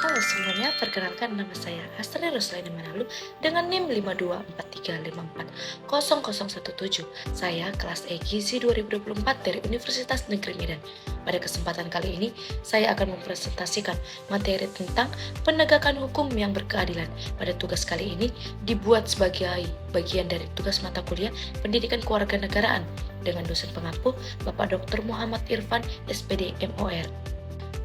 Halo semuanya, perkenalkan nama saya Astri Roslaini Manalu dengan NIM 52435400017. Saya kelas E Gizi 2024 dari Universitas Negeri Medan. Pada kesempatan kali ini, saya akan mempresentasikan materi tentang penegakan hukum yang berkeadilan. Pada tugas kali ini dibuat sebagai bagian dari tugas mata kuliah Pendidikan Kewarganegaraan dengan dosen pengampu Bapak Dr. Muhammad Irfan, SPD MOR.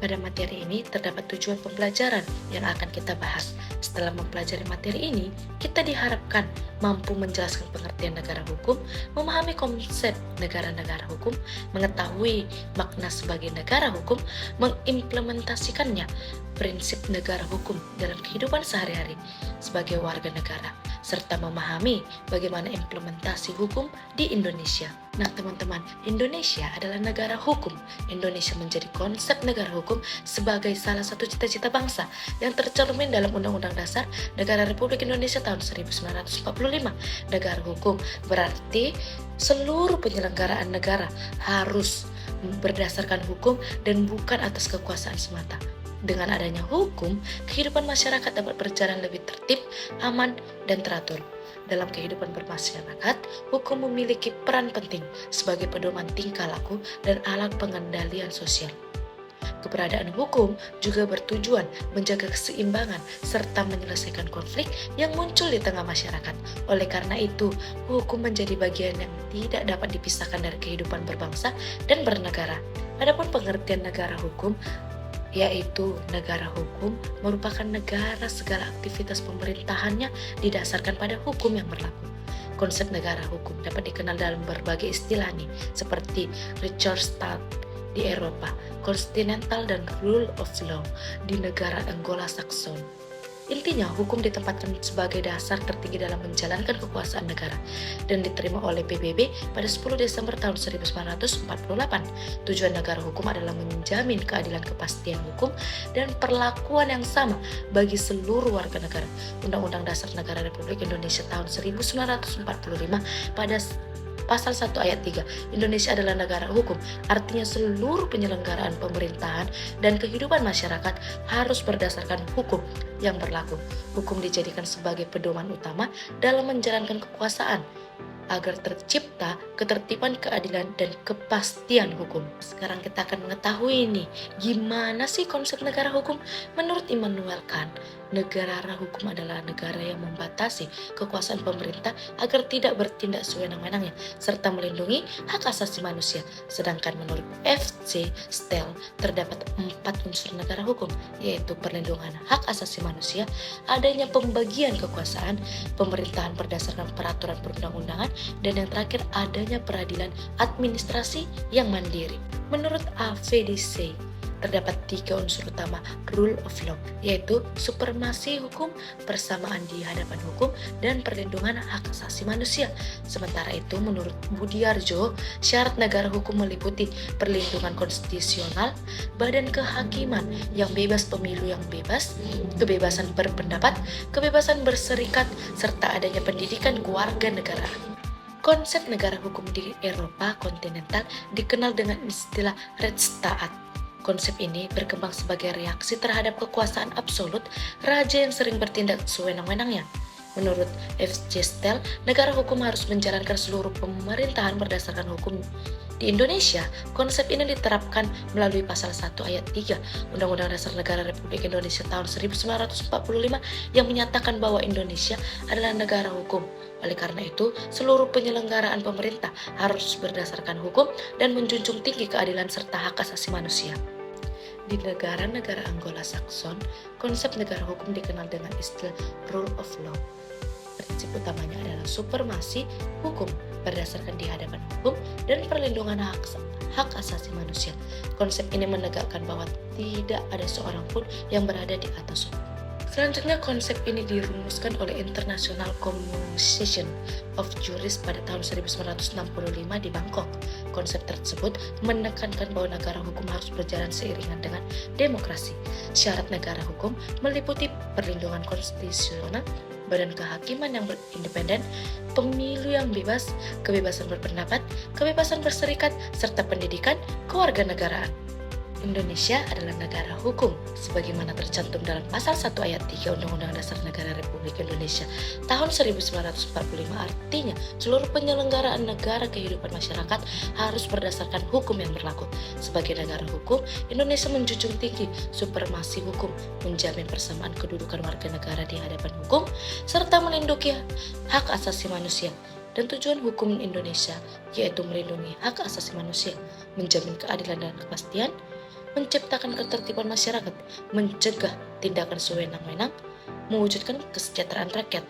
Pada materi ini terdapat tujuan pembelajaran yang akan kita bahas. Setelah mempelajari materi ini, kita diharapkan mampu menjelaskan pengertian negara hukum, memahami konsep negara-negara hukum, mengetahui makna sebagai negara hukum, mengimplementasikannya prinsip negara hukum dalam kehidupan sehari-hari sebagai warga negara, serta memahami bagaimana implementasi hukum di Indonesia. Nah teman-teman, Indonesia adalah negara hukum. Indonesia menjadi konsep negara hukum sebagai salah satu cita-cita bangsa yang tercermin dalam Undang-Undang Dasar Negara Republik Indonesia tahun 1945. Negara hukum berarti seluruh penyelenggaraan negara harus berdasarkan hukum dan bukan atas kekuasaan semata. Dengan adanya hukum, kehidupan masyarakat dapat berjalan lebih tertib, aman, dan teratur. Dalam kehidupan bermasyarakat, hukum memiliki peran penting sebagai pedoman tingkah laku dan alat pengendalian sosial. Keberadaan hukum juga bertujuan menjaga keseimbangan serta menyelesaikan konflik yang muncul di tengah masyarakat. Oleh karena itu, hukum menjadi bagian yang tidak dapat dipisahkan dari kehidupan berbangsa dan bernegara. Adapun pengertian negara hukum, yaitu negara hukum merupakan negara segala aktivitas pemerintahannya didasarkan pada hukum yang berlaku. Konsep negara hukum dapat dikenal dalam berbagai istilah nih, seperti Rechtsstaat di Eropa, Continental dan Rule of Law di negara Anglo-Saxon. Intinya, hukum ditempatkan sebagai dasar tertinggi dalam menjalankan kekuasaan negara dan diterima oleh PBB pada 10 Desember tahun 1948. Tujuan negara hukum adalah menjamin keadilan, kepastian hukum dan perlakuan yang sama bagi seluruh warga negara. Undang-Undang Dasar Negara Republik Indonesia tahun 1945 pada Pasal 1 ayat 3, Indonesia adalah negara hukum, artinya seluruh penyelenggaraan pemerintahan dan kehidupan masyarakat harus berdasarkan hukum yang berlaku. Hukum dijadikan sebagai pedoman utama dalam menjalankan kekuasaan agar tercipta ketertiban, keadilan, dan kepastian hukum. Sekarang kita akan mengetahui nih, gimana sih konsep negara hukum? Menurut Immanuel Kant, negara hukum adalah negara yang membatasi kekuasaan pemerintah agar tidak bertindak sewenang-wenangnya, serta melindungi hak asasi manusia. Sedangkan menurut F.C. Steele, terdapat 4 unsur negara hukum, yaitu perlindungan hak asasi manusia, adanya pembagian kekuasaan, pemerintahan berdasarkan peraturan perundang-undangan, dan yang terakhir adanya peradilan administrasi yang mandiri. Menurut AVDC, terdapat 3 unsur utama rule of law, yaitu supremasi hukum, persamaan di hadapan hukum, dan perlindungan hak asasi manusia. Sementara itu, menurut Budiarjo, syarat negara hukum meliputi perlindungan konstitusional, badan kehakiman yang bebas, pemilu yang bebas, kebebasan berpendapat, kebebasan berserikat, serta adanya pendidikan kewarganegaraan. Konsep negara hukum di Eropa kontinental dikenal dengan istilah Rechtsstaat. Konsep ini berkembang sebagai reaksi terhadap kekuasaan absolut raja yang sering bertindak sewenang-wenangnya. Menurut F.C. Steele, negara hukum harus menjalankan seluruh pemerintahan berdasarkan hukum. Di Indonesia, konsep ini diterapkan melalui Pasal 1 ayat 3 Undang-Undang Dasar Negara Republik Indonesia tahun 1945 yang menyatakan bahwa Indonesia adalah negara hukum. Oleh karena itu, seluruh penyelenggaraan pemerintah harus berdasarkan hukum dan menjunjung tinggi keadilan serta hak asasi manusia. Di negara-negara Anglo-Saxon, konsep negara hukum dikenal dengan istilah rule of law. Prinsip utamanya adalah supremasi hukum berdasarkan di hadapan hukum dan perlindungan hak asasi manusia. Konsep ini menegakkan bahwa tidak ada seorang pun yang berada di atas hukum. Selanjutnya, konsep ini dirumuskan oleh International Commission of Jurists pada tahun 1965 di Bangkok. Konsep tersebut menekankan bahwa negara hukum harus berjalan seiringan dengan demokrasi. Syarat negara hukum meliputi perlindungan konstitusional, badan kehakiman yang independen, pemilu yang bebas, kebebasan berpendapat, kebebasan berserikat, serta pendidikan kewarganegaraan. Indonesia adalah negara hukum, sebagaimana tercantum dalam pasal 1 ayat 3 Undang-Undang Dasar Negara Republik Indonesia tahun 1945. Artinya, seluruh penyelenggaraan negara kehidupan masyarakat harus berdasarkan hukum yang berlaku. Sebagai negara hukum, Indonesia menjunjung tinggi supremasi hukum, menjamin persamaan kedudukan warga negara di hadapan hukum, serta melindungi hak asasi manusia. Dan tujuan hukum Indonesia yaitu melindungi hak asasi manusia, menjamin keadilan dan kepastian, menciptakan ketertiban masyarakat, mencegah tindakan sewenang-wenang, mewujudkan kesejahteraan rakyat.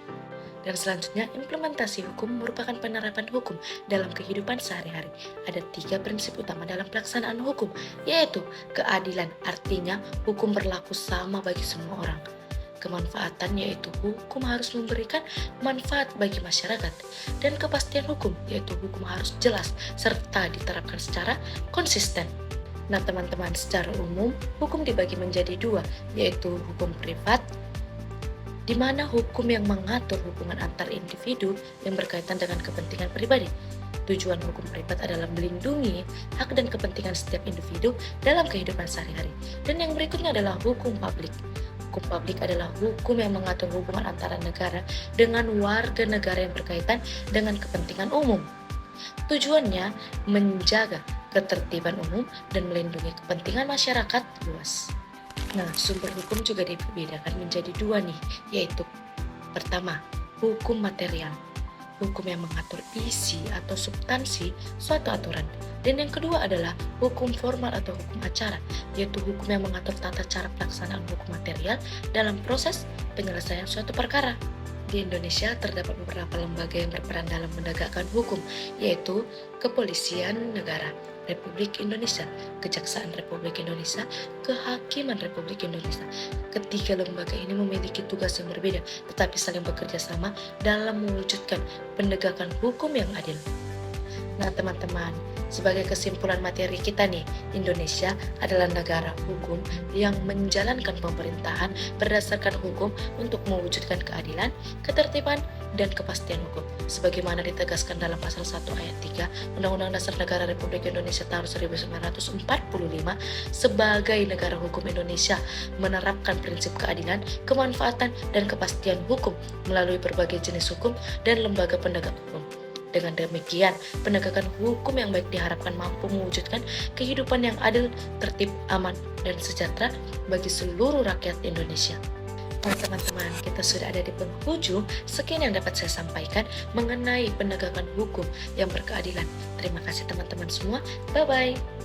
Dan selanjutnya, implementasi hukum merupakan penerapan hukum dalam kehidupan sehari-hari. Ada 3 prinsip utama dalam pelaksanaan hukum, yaitu keadilan, artinya hukum berlaku sama bagi semua orang. Kemanfaatan, yaitu hukum harus memberikan manfaat bagi masyarakat. Dan kepastian hukum, yaitu hukum harus jelas serta diterapkan secara konsisten. Nah teman-teman, secara umum hukum dibagi menjadi 2, yaitu hukum privat, di mana hukum yang mengatur hubungan antar individu yang berkaitan dengan kepentingan pribadi. Tujuan hukum privat adalah melindungi hak dan kepentingan setiap individu dalam kehidupan sehari-hari. Dan yang berikutnya adalah hukum publik. Hukum publik adalah hukum yang mengatur hubungan antara negara dengan warga negara yang berkaitan dengan kepentingan umum. Tujuannya menjaga ketertiban umum dan melindungi kepentingan masyarakat luas. Nah, sumber hukum juga dibedakan menjadi 2 nih, yaitu pertama, hukum material, hukum yang mengatur isi atau substansi suatu aturan. Dan yang kedua adalah hukum formal atau hukum acara, yaitu hukum yang mengatur tata cara pelaksanaan hukum material dalam proses penyelesaian suatu perkara. Di Indonesia terdapat beberapa lembaga yang berperan dalam menegakkan hukum, yaitu Kepolisian Negara Republik Indonesia, Kejaksaan Republik Indonesia, Kehakiman Republik Indonesia. Ketiga lembaga ini memiliki tugas yang berbeda, tetapi saling bekerja sama dalam mewujudkan penegakan hukum yang adil. Nah teman-teman, sebagai kesimpulan materi kita nih, Indonesia adalah negara hukum yang menjalankan pemerintahan berdasarkan hukum untuk mewujudkan keadilan, ketertiban, dan kepastian hukum. Sebagaimana ditegaskan dalam pasal 1 ayat 3 Undang-Undang Dasar Negara Republik Indonesia tahun 1945, sebagai negara hukum Indonesia menerapkan prinsip keadilan, kemanfaatan, dan kepastian hukum melalui berbagai jenis hukum dan lembaga penegak hukum. Dengan demikian, penegakan hukum yang baik diharapkan mampu mewujudkan kehidupan yang adil, tertib, aman, dan sejahtera bagi seluruh rakyat Indonesia. Nah teman-teman, kita sudah ada di penghujung. Sekian yang dapat saya sampaikan mengenai penegakan hukum yang berkeadilan. Terima kasih teman-teman semua. Bye-bye.